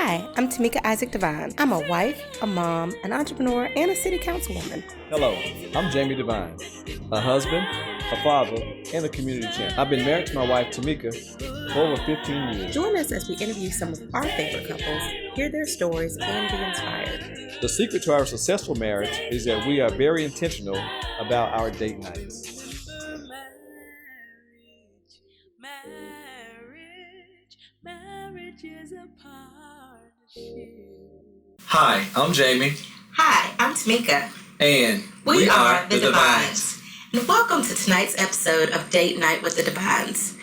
Hi, I'm Tameika Devines. I'm a wife, a mom, an entrepreneur, and a city councilwoman. Hello, I'm Jean Devines, a husband, a father, and a community champ. I've been married to my wife, Tameika, for over 15 years. Join us as we interview some of our favorite couples, hear their stories, and be inspired. The secret to our successful marriage is that we are very intentional about our date nights. Marriage is a partnership. Hi, I'm Jamie. Hi, I'm Tameika. And we are the Devines. And welcome to tonight's episode of Date Night with the Devines.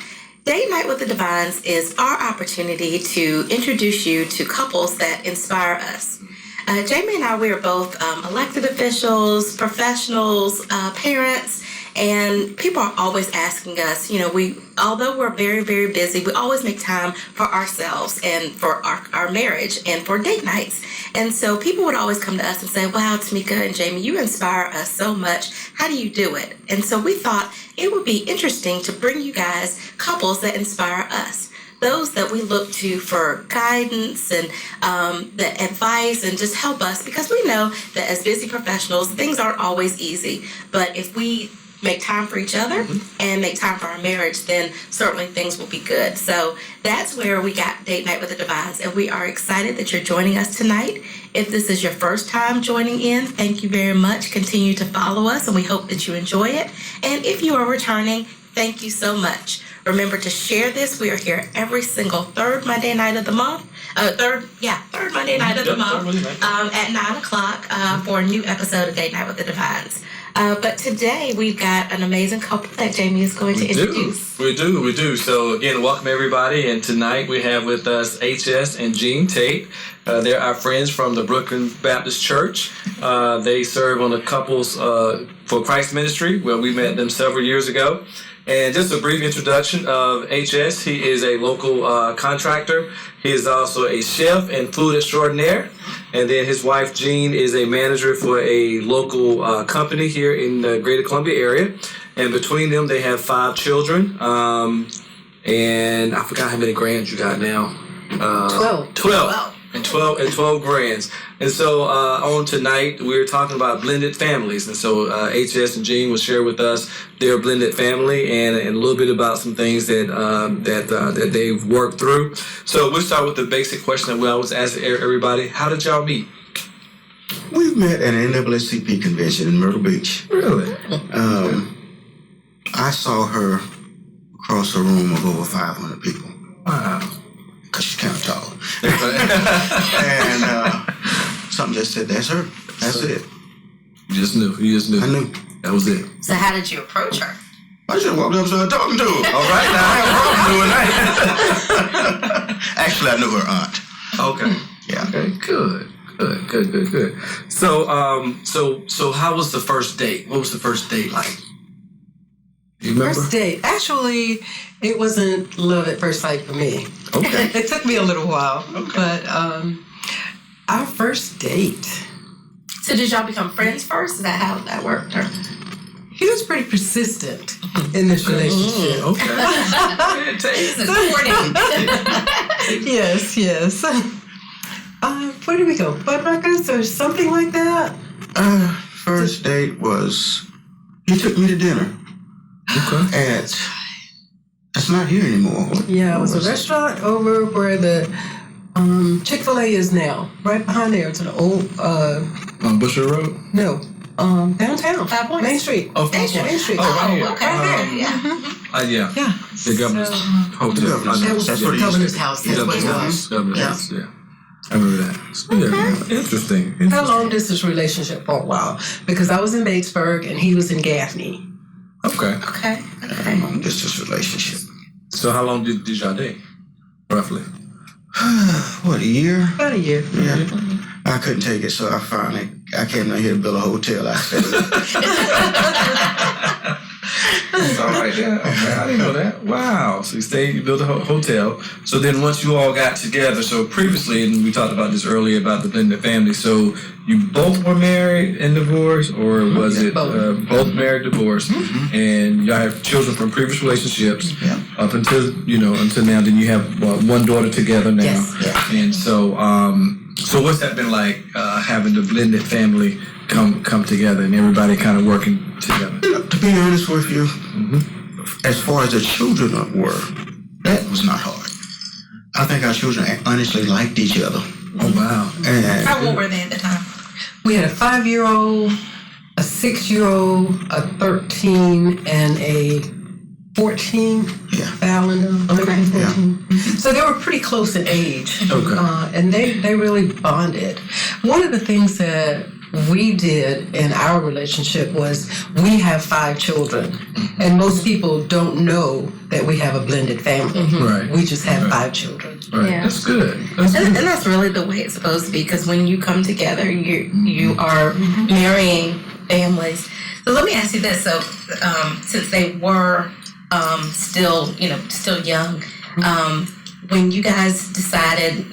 Date Night with the Devines is our opportunity to introduce you to couples that inspire us. Jamie and I, we are both elected officials, professionals, parents, and people are always asking us, although we're very, very busy, we always make time for ourselves and for our marriage and for date nights. And so people would always come to us and say, wow, Tameika and Jamie, you inspire us so much. How do you do it? And so we thought it would be interesting to bring you guys couples that inspire us. Those that we look to for guidance and the advice and just help us, because we know that as busy professionals, things aren't always easy. But if we make time for each other and make time for our marriage, then certainly things will be good. So that's where we got Date Night with the Devines, and we are excited that you're joining us tonight. If this is your first time joining in, thank you very much. Continue to follow us, and we hope that you enjoy it. And if you are returning, thank you so much. Remember to share this. We are here every single third Monday night of the month. Third Monday night of the month at 9 o'clock for a new episode of Date Night with the Devines. But today we've got an amazing couple that Jamie is going to introduce. We do. So again, welcome everybody. And tonight we have with us HS and Jean Tate. They're our friends from the Brooklyn Baptist Church. They serve on the Couples for Christ Ministry, where we met them several years ago. And just a brief introduction of HS. He is a local contractor. He is also a chef and food extraordinaire. And then his wife, Jean, is a manager for a local company here in the greater Columbia area. And between them, they have 5 children. And I forgot how many grands you got now. 12. And 12 grands. And so on tonight, we're talking about blended families. And so HS and Jean will share with us their blended family and a little bit about some things that they've worked through. So we'll start with the basic question that we always ask everybody. How did y'all meet? We've met at an NAACP convention in Myrtle Beach. Really? I saw her across a room of over 500 people. Wow. Because she's kind of tall. And something just said, that's her. That's it. You just knew. I knew. That was it. So how did you approach her? I just walked up and started talking to her. All right, now I have a problem doing that. Actually, I knew her aunt. Okay. Yeah. Okay, good. So how was the first date? What was the first date like? You remember? First date. Actually, it wasn't love at first sight for me. Okay. It took me a little while. Okay. But our first date. So did y'all become friends first? Is that how that worked? Or? He was pretty persistent in this relationship. Okay. Yes. Where did we go? Buttmuckers or something like that? First date was, he took me to dinner. Okay. It's not here anymore. Yeah, it was a restaurant over where the Chick-fil-A is now. Right behind there. It's an old... On Busher Road? No. Downtown. 5 Points. Main Street. Oh, 5 Points. Main Street. Oh, right here. Okay. Yeah. Yeah. The governor's hotel. That was That's the what it used governor's to be. house. That's what it was. Governor's house, yeah. I remember that. So, yeah. Interesting. Had a long distance relationship for a while because I was in Batesburg and he was in Gaffney. Okay. Long distance relationship. So how long did y'all date? Roughly? What, a year? About a year. Yeah. I couldn't take it, so I came down here to build a hotel. I stayed. That's all right there. Okay, I didn't know that. Wow. So you built a hotel. So then once you all got together, so previously, and we talked about this earlier about the blended family, so you both were married and divorced, or was it both married, divorced, and y'all have children from previous relationships? Yeah. up until now. Then you have one daughter together now. Yes. And so, so what's that been like having the blended family come together and everybody kind of working together? To be honest with you, as far as the children were, that was not hard. I think our children honestly liked each other. Oh, wow. And How old were they at the time? We had a 5-year-old, a 6-year-old, a 13, and a 14. Yeah. Valenda, 11, 14. Yeah. So they were pretty close in age. Okay. And they really bonded. One of the things that we did in our relationship was we have 5 children. And most people don't know that we have a blended family. Right. We just have 5 children. Right. Yeah. That's good. And that's really the way it's supposed to be, because when you come together, you are marrying families. So let me ask you this: so since they were still young, when you guys decided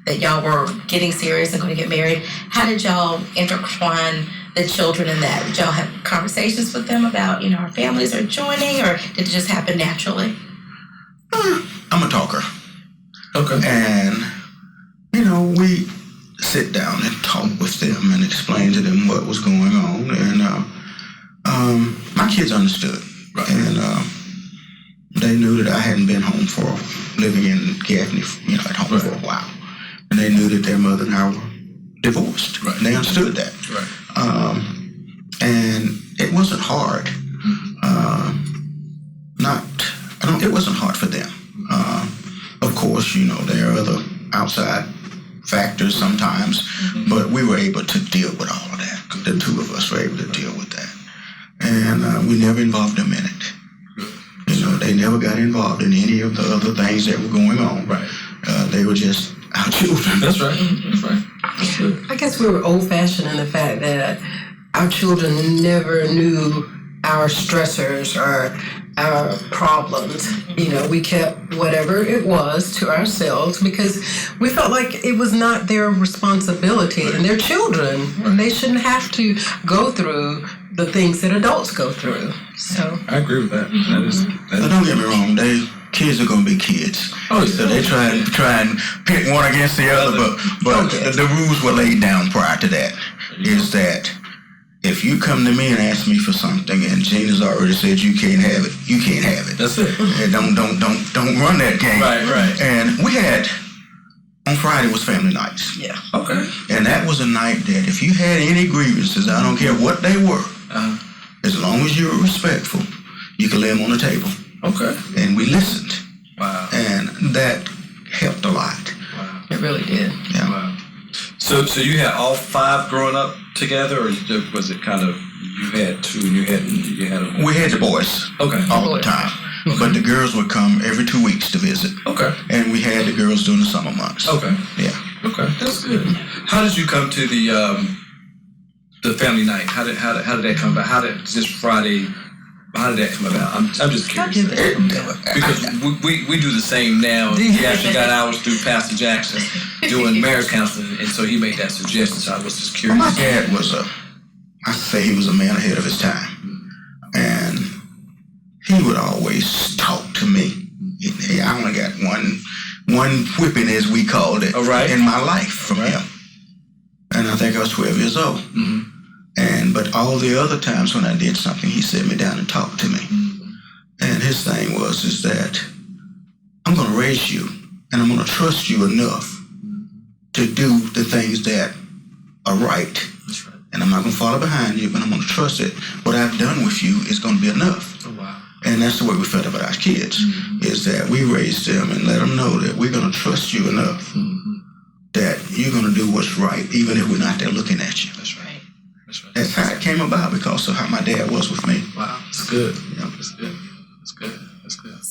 that y'all were getting serious and going to get married, how did y'all intertwine the children in that? Did y'all have conversations with them about our families are joining, or did it just happen naturally? I'm a talker. Okay. And, we sit down and talk with them and explain to them what was going on. And my kids understood. Right. And they knew that I hadn't been home living in Gaffney, at home for a while. And they knew that their mother and I were divorced. Right. And they understood that. Right. And it wasn't hard. It wasn't hard for them. Of course, there are other outside factors sometimes, but we were able to deal with all of that. The two of us were able to deal with that. And we never involved them in it. They never got involved in any of the other things that were going on. Right. They were just our children. That's right. That's right. That's good. I guess we were old-fashioned in the fact that our children never knew our stressors or our problems. We kept whatever it was to ourselves because we felt like it was not their responsibility, and they're children, and they shouldn't have to go through the things that adults go through. So I agree with that. But don't get me wrong, kids are gonna be kids. Oh, So they try and pit one against the other, but the rules were laid down prior to that. Is that if you come to me and ask me for something and Gina's already said you can't have it, you can't have it. That's it. And don't run that game. Right. And we had on Friday was family nights. yeah. Okay. And that was a night that if you had any grievances, I don't care what they were, as long as you were respectful, you could lay them on the table. Okay. And we listened. Wow. And that helped a lot. Wow. It really did. Yeah. Wow. So you had all 5 growing up together, or was it kind of you had 2 and you had a... We had the boys all the time. But the girls would come every 2 weeks to visit. Okay. And we had the girls during the summer months. Okay. Yeah. Okay. That's good. How did you come to the family night? How did that come about? How did this Friday? How did that come about? I'm just curious. Because we do the same now. We actually got ours through Pastor Jackson doing marriage counseling, and so he made that suggestion. So I was just curious. My dad was I say he was a man ahead of his time. And he would always talk to me. I only got one whipping, as we called it, in my life from him. And I think I was 12 years old. Mm-hmm. But all the other times when I did something, he sat me down and talked to me. Mm-hmm. And his thing is that I'm going to raise you, and I'm going to trust you enough to do the things that are right. That's right. And I'm not going to follow behind you, but I'm going to trust it. What I've done with you is going to be enough. Oh, wow. And that's the way we felt about our kids, is that we raised them and let them know that we're going to trust you enough that you're going to do what's right, even if we're not there looking at you. That's right. That's right. That's how it came about, because of how my dad was with me. Wow. That's good. Yeah. That's good. That's good. That's good.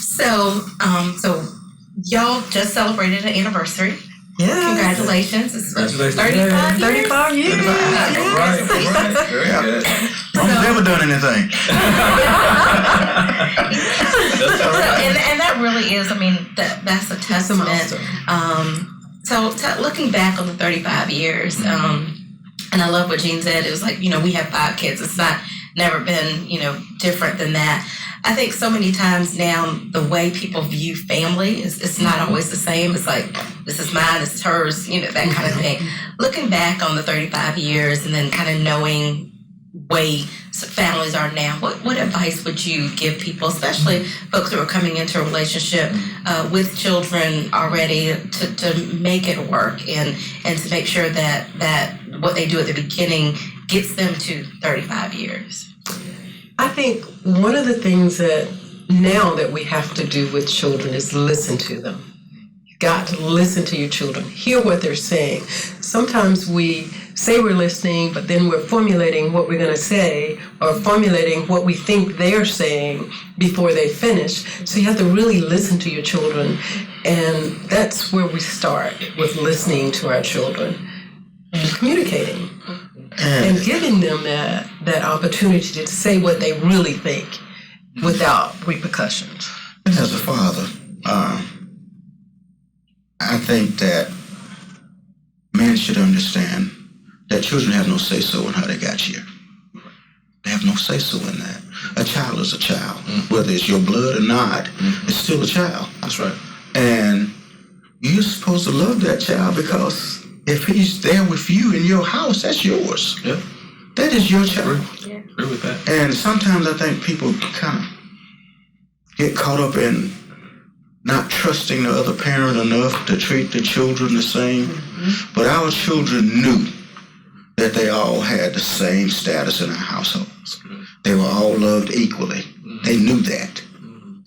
So y'all just celebrated an anniversary. Yeah. Congratulations. It's Congratulations. 35 years. 35 years. All right. Very good. I've never done anything. That's all right. And that really is, that's a testament. So looking back on the 35 years, and I love what Jean said. It was like, we have 5 kids. It's never been, different than that. I think so many times now the way people view family is it's not always the same. It's like, this is mine, this is hers, that kind of thing. Looking back on the 35 years and then kind of knowing way families are now, what advice would you give people, especially folks who are coming into a relationship with children already, to make it work and to make sure that what they do at the beginning gets them to 35 years? I think one of the things that now that we have to do with children is listen to them. You've got to listen to your children, hear what they're saying. Sometimes we say we're listening, but then we're formulating what we're going to say or formulating what we think they're saying before they finish. So you have to really listen to your children, and that's where we start, with listening to our children and communicating. And giving them that opportunity to say what they really think without repercussions. As a father, I think that men should understand that children have no say-so in how they got here. They have no say-so in that. A child is a child. Whether it's your blood or not, it's still a child. That's right. And you're supposed to love that child, because if he's there with you in your house, that's yours. Yeah. That is your child. Agree with that. And sometimes I think people kind of get caught up in not trusting the other parent enough to treat the children the same. But our children knew that they all had the same status in our households. They were all loved equally. They knew that.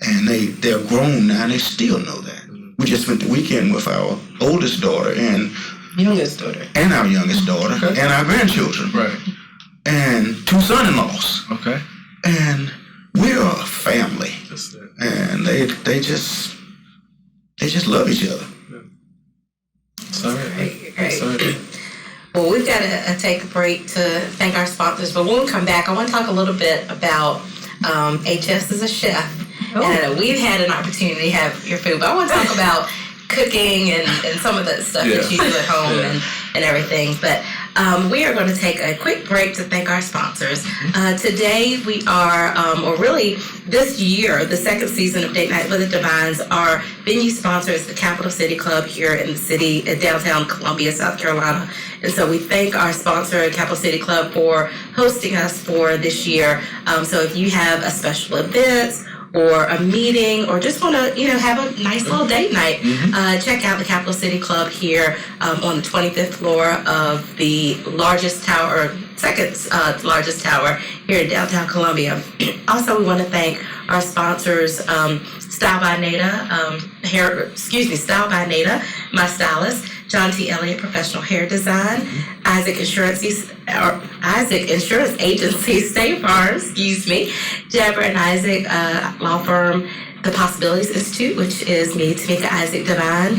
And they're grown now, and they still know that. We just spent the weekend with our oldest daughter and Youngest daughter. And our youngest daughter. Okay. And our grandchildren. Right. And 2 son-in-laws. Okay. And we're a family. That's it. And they just love each other. Great. Sorry. Well, we've got to take a break to thank our sponsors, but when we come back, I want to talk a little bit about HS as a chef. And we've had an opportunity to have your food, but I want to talk about cooking and some of the stuff that you do at home and everything. But we are going to take a quick break to thank our sponsors. Today we are, or really this year, the second season of Date Night with the Devines, our venue sponsor is the Capital City Club here in the city, downtown Columbia, South Carolina. And so we thank our sponsor, Capital City Club, for hosting us for this year. So if you have a special event or a meeting, or just want to, have a nice little date night, check out the Capital City Club here on the 25th floor of the largest tower, or second largest tower here in downtown Columbia. Also, we want to thank our sponsors, Style by Nada, Style by Nada, my stylist, John T. Elliott Professional Hair Design, Isaac Insurance Agency, State Farm, Deborah and Isaac Law Firm, The Possibilities Institute, which is me, Tameika Isaac Devine,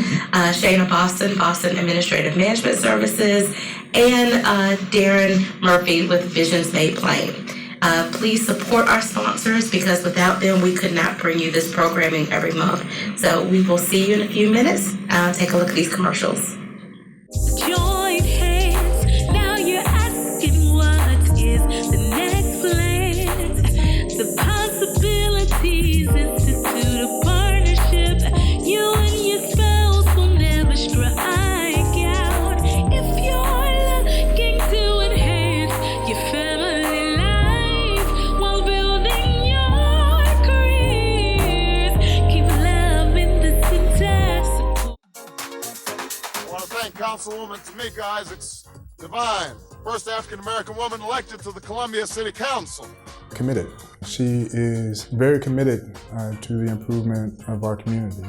Shayna Boston Administrative Management Services, and Darren Murphy with Visions Made Plain. Please support our sponsors, because without them, we could not bring you this programming every month. So we will see you in a few minutes. Take a look at these commercials. Join hands, now you're asking what is the next plan. The Possibilities Institute of Partnership. You and your spouse will never strike out. If you're looking to enhance your family life while building your careers, keep loving the success. I want to thank Councilwoman Tameika Isaac Devine, first African-American woman elected to the Columbia City Council. Committed. She is very committed to the improvement of our community.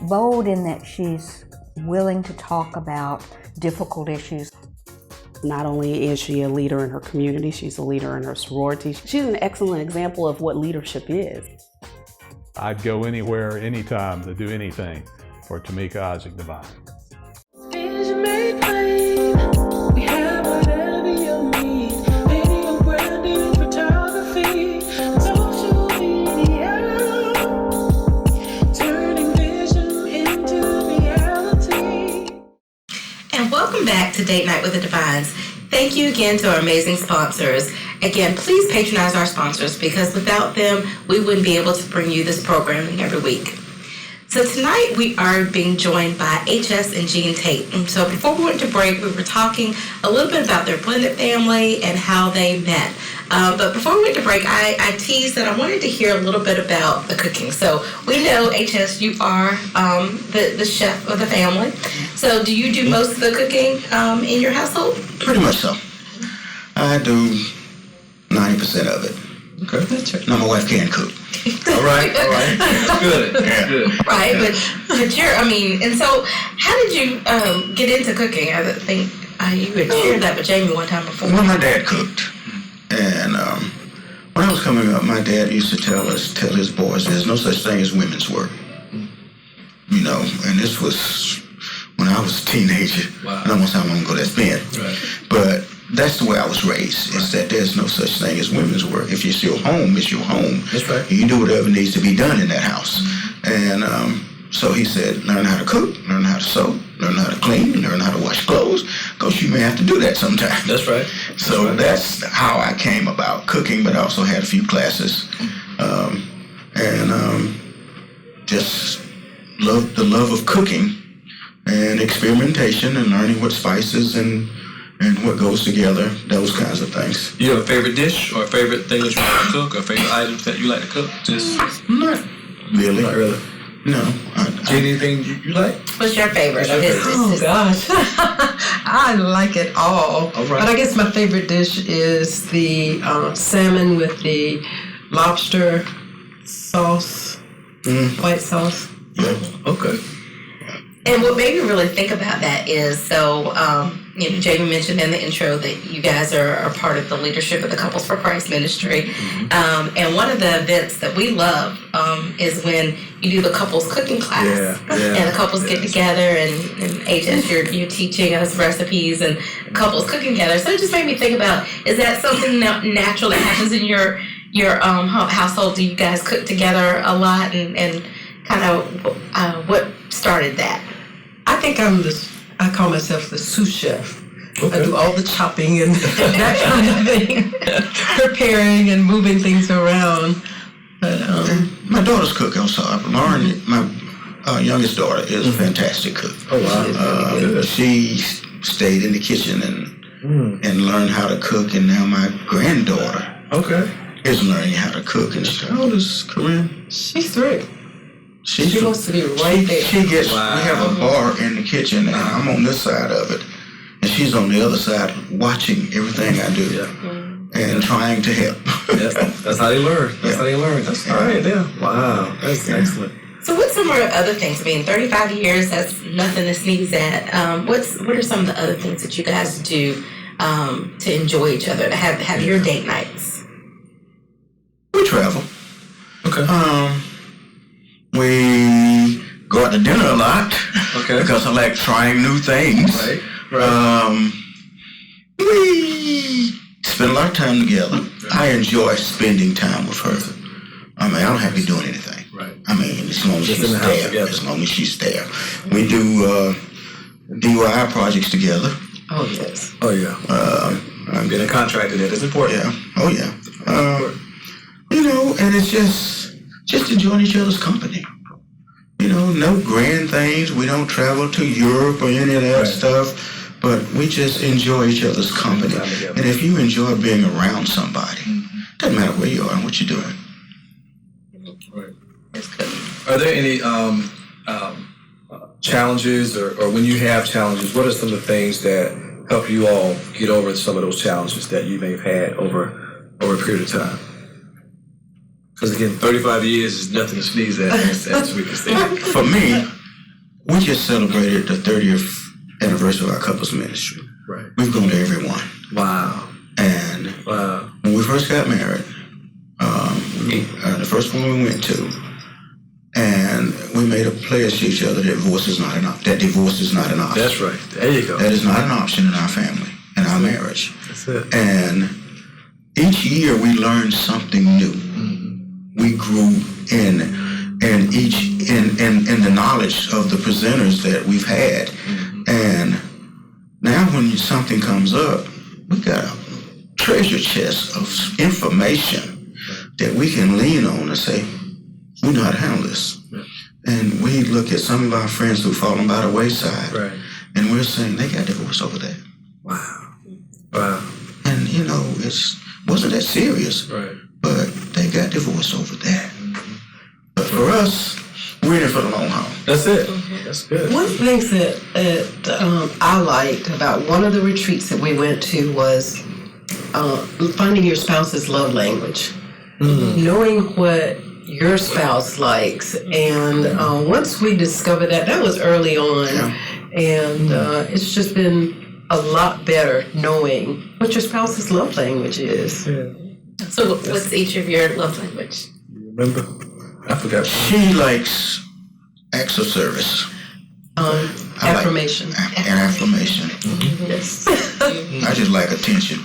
Bold in that she's willing to talk about difficult issues. Not only is she a leader in her community, she's a leader in her sorority. She's an excellent example of what leadership is. I'd go anywhere, anytime to do anything for Tameika Isaac Devine. We have whatever you need. Video, branding, photography, social media, turning vision into reality. And welcome back to Date Night with the Devines. Thank you again to our amazing sponsors. Again, please patronize our sponsors because without them, we wouldn't be able to bring you this programming every week. So tonight we are being joined by HS and Jean Tate. And so before we went to break, we were talking a little bit about their blended family and how they met. But before we went to break, I teased that I wanted to hear a little bit about the cooking. So we know, HS, you are the chef of the family. So do you do most of the cooking in your household? Pretty much so. I do 90% of it. Okay. That's right. Now, my wife can cook. All right. Good. Good. Right, but you're, and so how did you get into cooking? I think you had shared that with Jamie one time before. Well, my dad cooked. And when I was coming up, my dad used to tell his boys, there's no such thing as women's work. You know, and this was when I was a teenager. Wow. I don't know how long ago that's been. Right. But that's the way I was raised, is that there's no such thing as women's work. If it's your home, it's your home. That's right. You do whatever needs to be done in that house. And so he said, learn how to cook, learn how to sew, learn how to clean, learn how to wash clothes, because you may have to do that sometime. That's right. So that's how I came about cooking, but I also had a few classes. Just loved the love of cooking and experimentation and learning what spices and what goes together, those kinds of things. You have a favorite dish or a favorite thing that you like to cook or favorite items that you like to cook? Not really. Not really. No. Anything you like? What's your favorite? Oh, gosh. I like it all. All right. But I guess my favorite dish is the salmon with the lobster sauce, white sauce. Yeah. Okay. And what made me really think about that is, so, Jamie mentioned in the intro that you guys are part of the leadership of the Couples for Christ ministry. Mm-hmm. And one of the events that we love is when you do the couples cooking class. And the couples get together and HS, you're teaching us recipes and couples cooking together. So it just made me think about, is that something natural that happens in your household? Do you guys cook together a lot and kind of what started that? I think I call myself the sous chef. Okay. I do all the chopping and that kind of thing, preparing and moving things around. But, my daughter's cook also. Lauren, my youngest daughter, is a fantastic cook. Oh, wow. She stayed in the kitchen and learned how to cook, and now my granddaughter is learning how to cook. And how old is Corinne? She's 3. She wants to be right there. We have a bar in the kitchen, and I'm on this side of it, and she's on the other side watching everything I do and trying to help. That's how they learn. That's all right, yeah. Wow, that's excellent. So what's some of the other things? 35 years, that's nothing to sneeze at. What are some of the other things that you guys do to enjoy each other, to have your date nights? We travel. Okay. We go out to dinner a lot because I like trying new things. Right. We spend a lot of time together. I enjoy spending time with her. I don't have to be doing anything. Right. As long as Just she's in the house there. together. As long as she's there. We do DIY projects together. Oh, yes. Oh, yeah. I'm getting contracted at. It's important. Yeah. Oh, yeah. And it's just enjoying each other's company. No grand things. We don't travel to Europe or any of that stuff, but we just enjoy each other's company. And if you enjoy being around somebody, doesn't matter where you are and what you're doing. Right. That's good. Are there any challenges, or when you have challenges, what are some of the things that help you all get over some of those challenges that you may have had over a period of time? Because again, 35 years is nothing to sneeze at, as we can say. For me, we just celebrated the 30th anniversary of our couples ministry. Right. We've gone to every one. Wow. And when we first got married, the first one we went to, and we made a pledge to each other that divorce is not an option. That's right. There you go. That is not an option in our family, in our marriage. That's it. And each year we learned something new. We grew in the knowledge of the presenters that we've had. And now when something comes up, we got a treasure chest of information that we can lean on and say, we know how to handle this. And we look at some of our friends who've fallen by the wayside, and we're saying they got divorced over that. Wow. And you know, it wasn't that serious, but they got divorced over that. But for us, we're in it for the long haul. That's it. That's good. One of the things that I liked about one of the retreats that we went to was finding your spouse's love language. Knowing what your spouse likes. And once we discovered that was early on. And it's just been a lot better knowing what your spouse's love language is. So what's each of your love language? Remember? I forgot. She likes acts of service. Affirmation. And affirmation. I just like attention.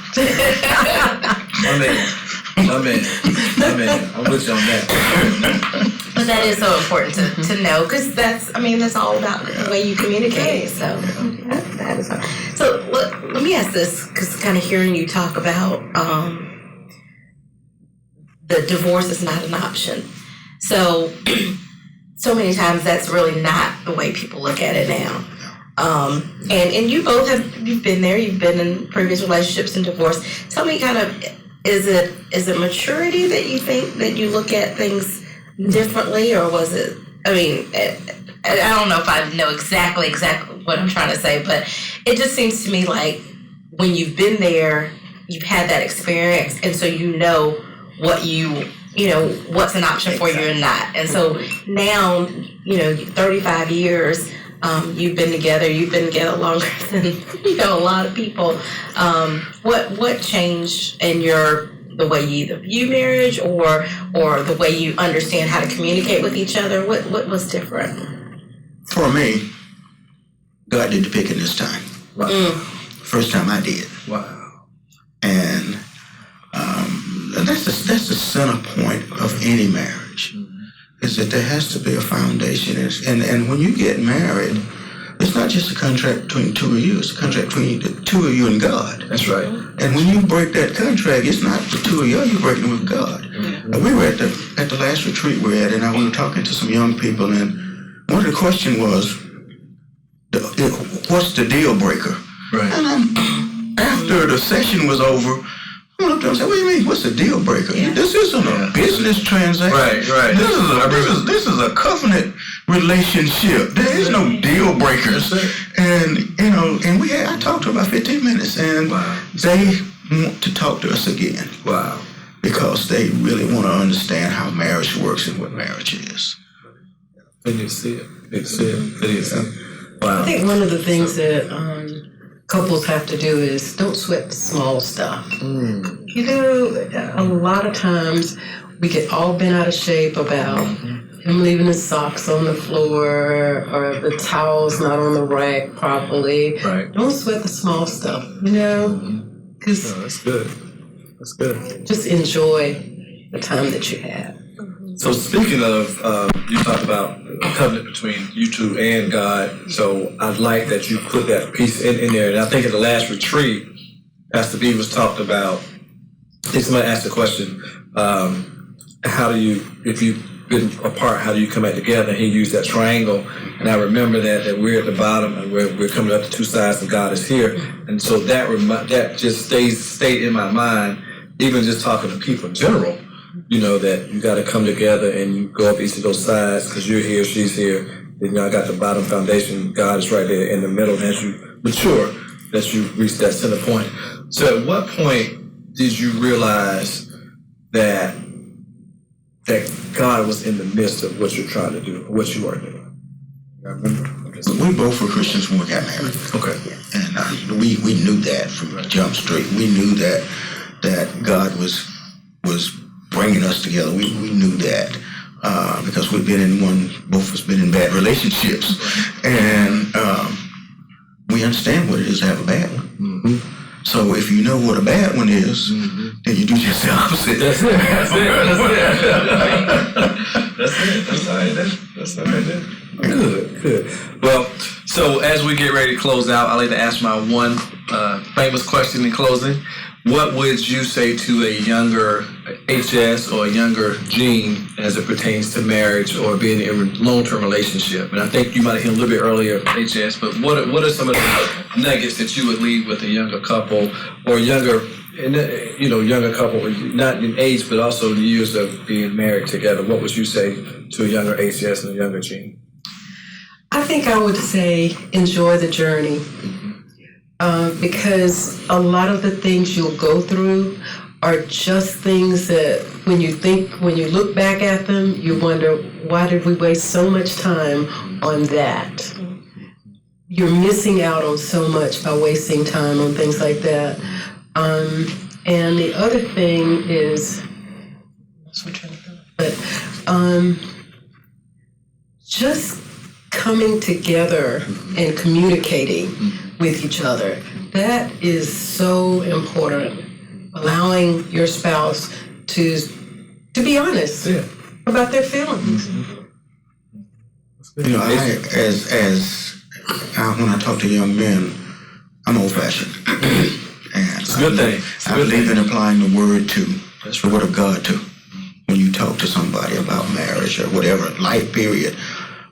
My man. I'm with you on that. But that is so important to know, because that's all about the way you communicate. So that is fun. So let me ask this, because kind of hearing you talk about the divorce is not an option. So many times that's really not the way people look at it now. And you both you've been there. You've been in previous relationships and divorce. Tell me, kind of, is it maturity that you think that you look at things differently, or was it? I mean, I don't know if I know exactly what I'm trying to say, but it just seems to me like when you've been there, you've had that experience, and so you know what what's an option for you and not. And so now, 35 years. You've been together longer than a lot of people. What changed in the way you either view marriage or the way you understand how to communicate with each other? What was different? For me, God did the picking this time. Wow. First time I did. Wow. And that's the center point of any marriage. Is that there has to be a foundation. And when you get married, it's not just a contract between the two of you, it's a contract between the two of you and God. That's right. And when you break that contract, it's not the two of you, you're breaking it with God. We were at the last retreat we had, and I was talking to some young people, and one of the questions was, what's the deal breaker? Right. And after the session was over, I went up there and said, what do you mean, what's a deal breaker? This isn't a business transaction. Right. This is a covenant relationship. There is no deal breakers. And, I talked to them about 15 minutes, and they want to talk to us again. Wow. Because they really want to understand how marriage works and what marriage is. They need to see it. Wow. I think one of the things that couples have to do is don't sweat the small stuff. A lot of times we get all bent out of shape about him leaving his socks on the floor or the towels not on the rack properly. Right. Don't sweat the small stuff, because that's good. That's good. Just enjoy the time that you have. So speaking of, you talked about a covenant between you two and God. So I like that you put that piece in there. And I think at the last retreat, Pastor B was talked about. I think somebody asked the question, if you've been apart, how do you come back together? And he used that triangle. And I remember that we're at the bottom and we're coming up to two sides and God is here. And so that just stayed in my mind, even just talking to people in general. That you got to come together and you go up each of those sides because you're here, she's here. Then I got the bottom foundation. God is right there in the middle. And as you mature, that you reach that center point. So at what point did you realize that God was in the midst of what you're trying to do, what you are doing? I remember. We both were Christians when we got married. Okay. And we knew that from Jump Street. We knew that God was bringing us together. We knew that because both of us been in bad relationships, and we understand what it is to have a bad one. Mm-hmm. So if you know what a bad one is, then you do just the opposite. That's it. That's all right then. Good. Well, so as we get ready to close out, I like to ask my one famous question in closing. what would you say to a younger HS or a younger Jean as it pertains to marriage or being in a long-term relationship? And I think you might have hit a little bit earlier, HS, but what are some of the nuggets that you would leave with a younger couple or younger couple, not in age, but also the years of being married together? What would you say to a younger HS and a younger Jean? I think I would say enjoy the journey. Because a lot of the things you'll go through are just things that when you look back at them, you wonder, why did we waste so much time on that? You're missing out on so much by wasting time on things like that. And the other thing is, just coming together and communicating with each other. That is so important. Allowing your spouse to be honest about their feelings. You know, when I talk to young men, I'm old-fashioned. And it's a good thing. I believe in applying the word of God to when you talk to somebody about marriage or whatever, life period.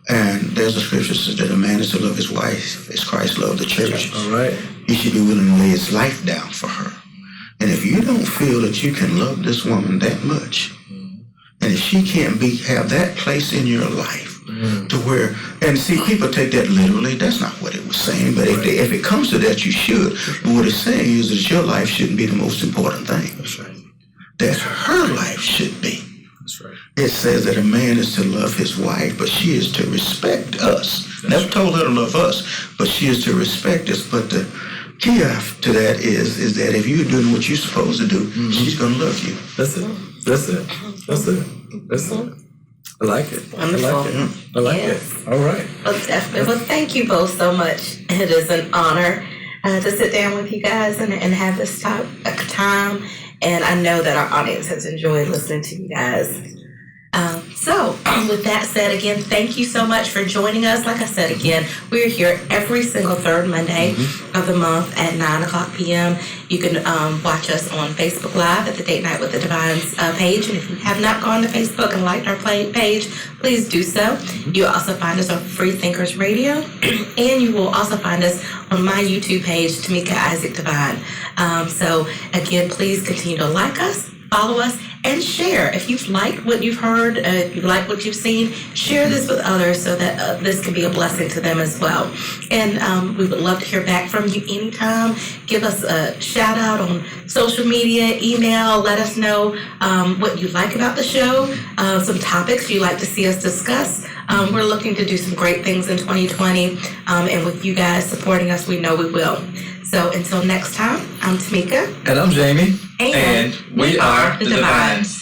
And there's a scripture that says that a man is to love his wife as Christ loved the church. All right. He should be willing to lay his life down for her. And if you don't feel that you can love this woman that much, and if she can't have that place in your life to where, and see, people take that literally. That's not what it was saying. But if it comes to that, you should. But what it's saying is that your life shouldn't be the most important thing. That's right. That her life should be. That's right. It says that a man is to love his wife, but she is to respect us. Never told her to love us, but she is to respect us. But the key to that is that if you're doing what you're supposed to do, she's going to love you. That's it. I like it. Wonderful. I like it. All right. Well, definitely. Well, thank you both so much. It is an honor to sit down with you guys and have this time. And I know that our audience has enjoyed listening to you guys. So, with that said, again, thank you so much for joining us. Like I said, again, we're here every single third Monday of the month at 9:00 p.m. You can watch us on Facebook Live at the Date Night with the Devines page. And if you have not gone to Facebook and liked our page, please do so. You'll also find us on Free Thinkers Radio. And you will also find us on my YouTube page, Tameika Isaac Devine. So, again, please continue to like us, follow us, and share. If you've liked what you've heard, if you like what you've seen, share this with others so that this can be a blessing to them as well. And we would love to hear back from you anytime. Give us a shout out on social media, email, let us know what you like about the show, some topics you'd like to see us discuss. We're looking to do some great things in 2020, and with you guys supporting us, we know we will. So until next time, I'm Tameika. And I'm Jamie. And we are the Devines.